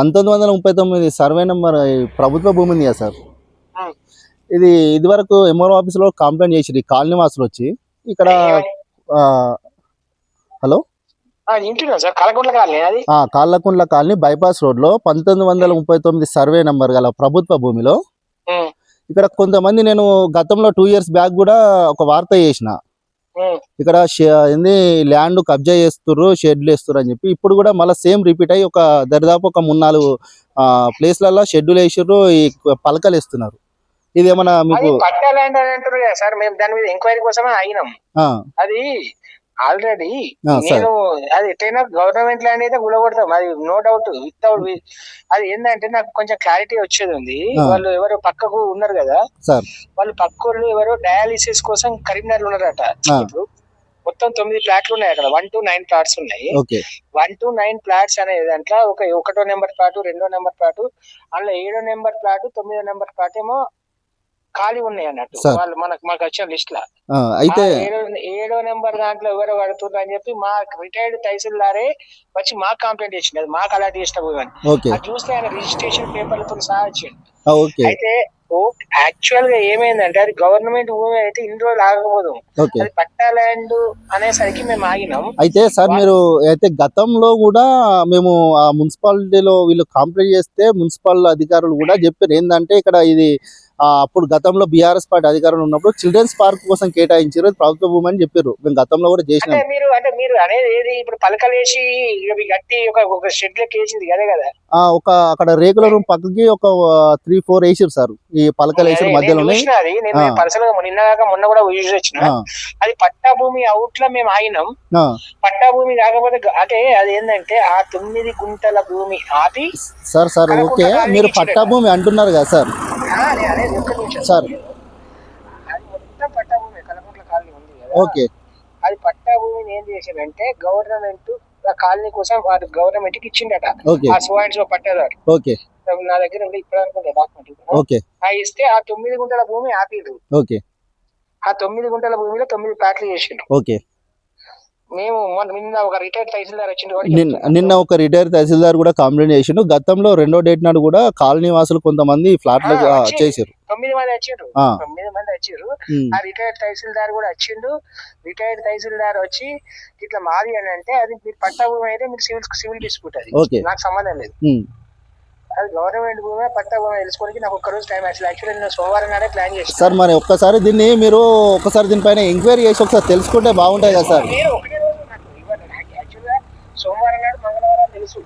1939 survey number ప్రభుత్వ భూమి ఉంది కదా సార్. ఆ, ఇది వరకు ఎంఆర్ఓ ఆఫీస్లో కంప్లైంట్ చేసిరు ఈ కాలనీ వాసులు వచ్చి ఇక్కడ. ఏమని? ఆ, హలో, ఇంటున్నా సార్, కలకుంట్ల కాలనీ అది. కాళ్ళకుంట్ల కాలనీ బైపాస్ రోడ్లో 1939 సర్వే నెంబర్ గల ప్రభుత్వ భూమిలో ఉమ్, ఇక్కడ కొంతమంది, నేను గతంలో 2 years బ్యాక్ కూడా ఒక వార్త చేసిన, ఉమ్. ఇక్కడ ఏంది ల్యాండ్ కబ్జా చేస్తుర్రు, షెడ్లు వేస్తుర్రు అని చెప్పి. ఇప్పుడు కూడా మళ్ళీ సేమ్ రిపీట్ అయ్యి దరిదాపు ఒక 3-4 ప్లేస్లలో షెడ్యూల్ వేసిర్రు, ఈ పలకలు వేస్తున్నారు. ఇది ఏమన్నా అది మీకు? పట్టా ల్యాండ్ అని అంటారు కదా సార్, మేము దాని మీద ఎంక్వైరీ కోసమే అయినాం. ఆ, అది ఆల్రెడీ సార్. నేను అది ఎట్లయినా గవర్నమెంట్ ల్యాండ్ అయితే గులగొడతాం, అది నో డౌట్. వితౌట్ అది ఏంటంటే నాకు కొంచెం క్లారిటీ వచ్చేది ఉంది. వాళ్ళు ఎవరు పక్కకు ఉన్నారు కదా సార్, వాళ్ళు పక్కలు ఎవరో డయాలిసిస్ కోసం కరీంనగర్ ఉన్నారట. ఇప్పుడు మొత్తం 9 ప్లాట్లు ఉన్నాయి అక్కడ, 1 to 9 ప్లాట్స్ ఉన్నాయి. ఓకే. 1 to 9 ప్లాట్స్ అనే దాంట్లో ఒకటో నెంబర్ ప్లాట్, 2వ నెంబర్ ప్లాట్, అందులో 7వ నెంబర్ ప్లాట్, 9వ నెంబర్ ప్లాట్ ఏమో ఖాళీ ఉన్నాయి అన్నట్టు. వాళ్ళు మాకు వచ్చిన లిస్ట్ లా అయితే 7వ నెంబర్ దాంట్లో ఎవరు పడుతున్నారు అని చెప్పి మా రిటైర్డ్ తహసీల్దారే వచ్చి మాకు కంప్లైంట్ చేసింది. అది మాకు అలాంటి చేసిన భూమి అని. అది చూస్తే ఆయన రిజిస్ట్రేషన్ పేపర్లతో సహా వచ్చింది. అయితే యాక్చువల్ గా ఏమైందంటే అది గవర్నమెంట్ భూమి అయితే ఇన్ని రోజులు ఆగకపోదు, అది పట్టా ల్యాండ్ అనేసరికి మేము ఆగినాం. అయితే సార్, మీరు అయితే గతంలో కూడా మేము ఆ మున్సిపాలిటీలో వీళ్ళు కంప్లైంట్ చేస్తే మున్సిపల్ అధికారులు కూడా చెప్పారు ఏంటంటే ఇక్కడ ఇది అప్పుడు గతంలో బీఆర్ఎస్ పార్టీ అధికారులు ఉన్నప్పుడు చిల్డ్రన్స్ పార్క్ కోసం కేటాయించారు, ప్రభుత్వ భూమి అని చెప్పారు. మేము గతంలో కూడా చేసినాం. మీరు అనేది ఏది ఇప్పుడు పలకలేసి ఇవి గట్టి ఒక షెడ్ లెక్క వేసింది కదా కదా. అక్కడ రేకుల రూమ్ పక్కకి ఒక 3-4 వేసారు సార్, ఈ పలకలు వేసారు మధ్యలోనే. మొన్న కూడా యూజ్ వచ్చిన అది పట్టా భూమి అవుట్ లో మేము ఆగినాం. పట్టా భూమి కాకపోతే అంటే అది ఏంటంటే ఆ 9 గుంటల భూమి ఆపి సార్. ఓకే, మీరు పట్టా భూమి అంటున్నారు కదా సార్. సార్, అది మొత్తం పట్టా భూమి కలకుంట్ల కాలనీ ఉంది కదా. ఓకే. అది పట్టా భూమిని ఏం చేసిందంటే గవర్నమెంట్ కాలనీ కోసం వాడు గవర్నమెంట్ కి ఇచ్చిండట. ఆ స్వాయింట్స్ లో పట్టేదారు. ఓకే. నా దగ్గర ఉండే ఇప్పుడు అనుకుంటా డాక్యుమెంట్. ఓకే. ఇస్తే ఆ 9 గుంటల భూమి ఆపిరు. ఓకే. ఆ 9 గుంటల భూమిలో 9 ప్లాట్లు చేసిండు. ఓకే. మేము నిన్న ఒక రిటైర్డ్ తహసీల్దార్ వచ్చిండు. నిన్న ఒక రిటైర్డ్ తహసీల్దార్ కూడా కంప్లైంట్ చేసిండు. గతంలో 2వ డేట్ నాడు కూడా కాలనీ వాసులు కొంతమంది ఫ్లాట్లు చేసారు. 9 మంది వచ్చారు. 9 మంది వచ్చారు. ఆ రిటైర్డ్ తహసీల్దార్ కూడా వచ్చిండు. రిటైర్డ్ తహసీల్దార్ వచ్చి ఇట్లా మాది అని అంటే అది మీరు పట్టా భూమి అయితే మీరు సివిల్ డిస్ప్యూట్, అది నాకు సంబంధం లేదు. అది గవర్నమెంట్ భూమి పట్టా భూమి తెలుసుకోవడానికి నాకు ఒక్కరోజు టైం యాక్చువల్లీ నేను సోమవారం నాడే ప్లాన్ చేస్తాను సార్. మరి ఒక్కసారి దీన్ని మీరు దీనిపైన ఎంక్వైరీ చేసి ఒకసారి తెలుసుకుంటే బాగుంటాయి కదా సార్. ఒకటే రోజు నాకు ఇవ్వండి. యాక్చువల్గా సోమవారం నాడు మంగళవారం తెలుసు.